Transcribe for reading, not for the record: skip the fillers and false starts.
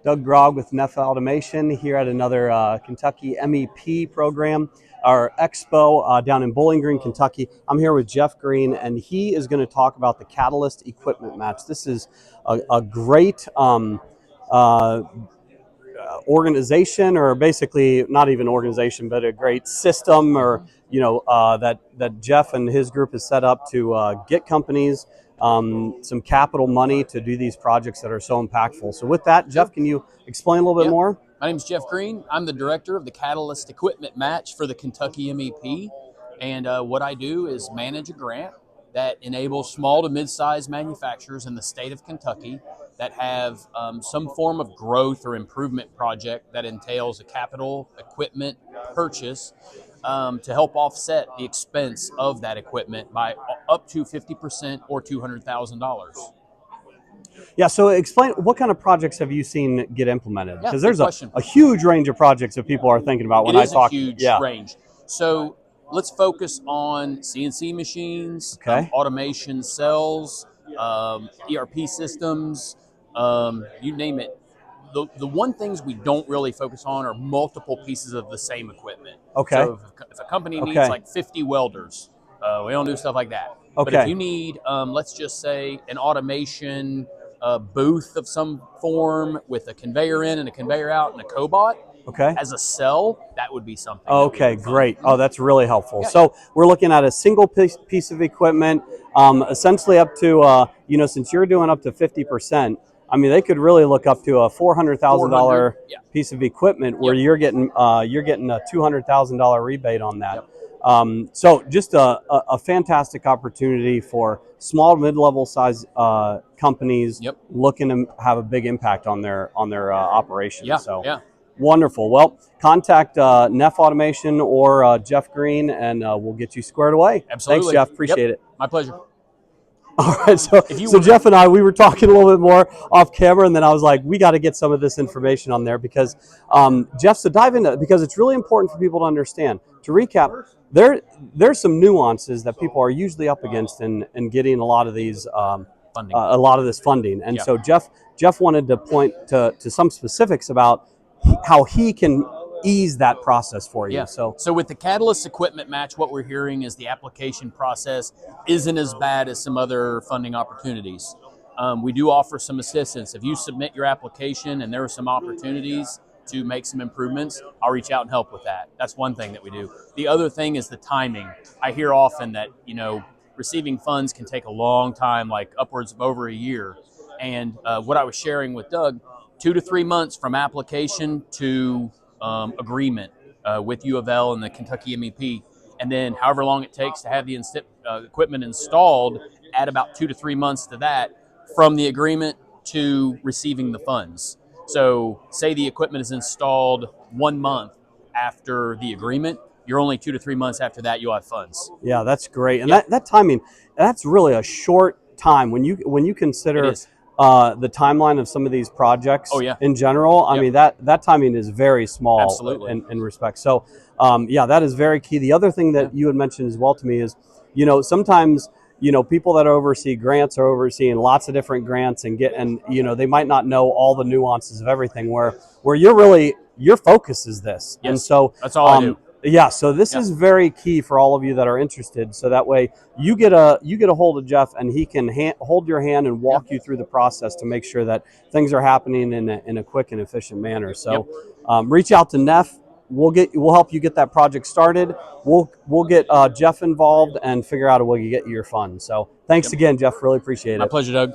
Doug Grog with Neff Automation here at another Kentucky MEP program, our expo down in Bowling Green, Kentucky. I'm here with Jeff Green, and he is going to talk about the Catalyst Equipment Match. This is a great organization, or basically not even organization, but a great system, or that Jeff and his group has set up to get companies some capital money to do these projects that are so impactful. So with that, Jeff, can you explain a little bit more? My name is Jeff Green. I'm the director of the Catalyst Equipment Match for the Kentucky MEP. And what I do is manage a grant that enables small to mid-sized manufacturers in the state of Kentucky that have some form of growth or improvement project that entails a capital equipment purchase to help offset the expense of that equipment by up to 50% or $200,000. Yeah, so explain, what kind of projects have you seen get implemented? Because there's a huge range of projects that people are thinking about when I talk. It is a huge range. So let's focus on CNC machines, okay, automation cells, ERP systems, you name it. The one things we don't really focus on are multiple pieces of the same equipment. Okay. So if a company needs like 50 welders, we don't do stuff like that. Okay. But if you need, let's just say, an automation booth of some form with a conveyor in and a conveyor out and a cobot, as a cell, that would be something. Okay, great. Oh, that's really helpful. Yeah. So we're looking at a single piece of equipment, essentially up to, since you're doing up to 50%, I mean, they could really look up to a $400,000 piece of equipment where you're getting a $200,000 rebate on that. So just a fantastic opportunity for small, mid-level size companies looking to have a big impact on their operations. Wonderful. Well, contact Neff Automation or Jeff Green, and we'll get you squared away. Absolutely. Thanks, Jeff. Appreciate it. My pleasure. All right, so Jeff and I, we were talking a little bit more off camera, and then I was like, we got to get some of this information on there because, Jeff, so dive into it, because it's really important for people to understand. To recap, there's some nuances that people are usually up against in getting a lot of these funding. A lot of this funding. And so Jeff wanted to point to some specifics about how he can ease that process for you. So with the Catalyst Equipment Match, what we're hearing is the application process isn't as bad as some other funding opportunities. We do offer some assistance. If you submit your application and there are some opportunities to make some improvements, I'll reach out and help with that. That's one thing that we do. The other thing is the timing. I hear often that, receiving funds can take a long time, like upwards of over a year. And what I was sharing with Doug, 2 to 3 months from application to agreement with U of L and the Kentucky MEP, and then however long it takes to have the equipment installed, add about 2 to 3 months to that from the agreement to receiving the funds. So say the equipment is installed 1 month after the agreement, you're only 2 to 3 months after that you'll have funds. Yeah, that's great. And that timing, that's really a short time when you consider the timeline of some of these projects in general. I mean, that timing is very small in respect. So that is very key. The other thing that you had mentioned as well to me is, sometimes people that oversee grants are overseeing lots of different grants and they might not know all the nuances of everything, where your focus is this. And so that's all I do. Yeah, so this is very key for all of you that are interested. So that way you get a hold of Jeff, and he can hold your hand and walk you through the process to make sure that things are happening in a quick and efficient manner. So reach out to Neff. We'll help you get that project started. We'll get Jeff involved and figure out a way to get you your funds. So thanks again, Jeff. Really appreciate it. My pleasure, Doug.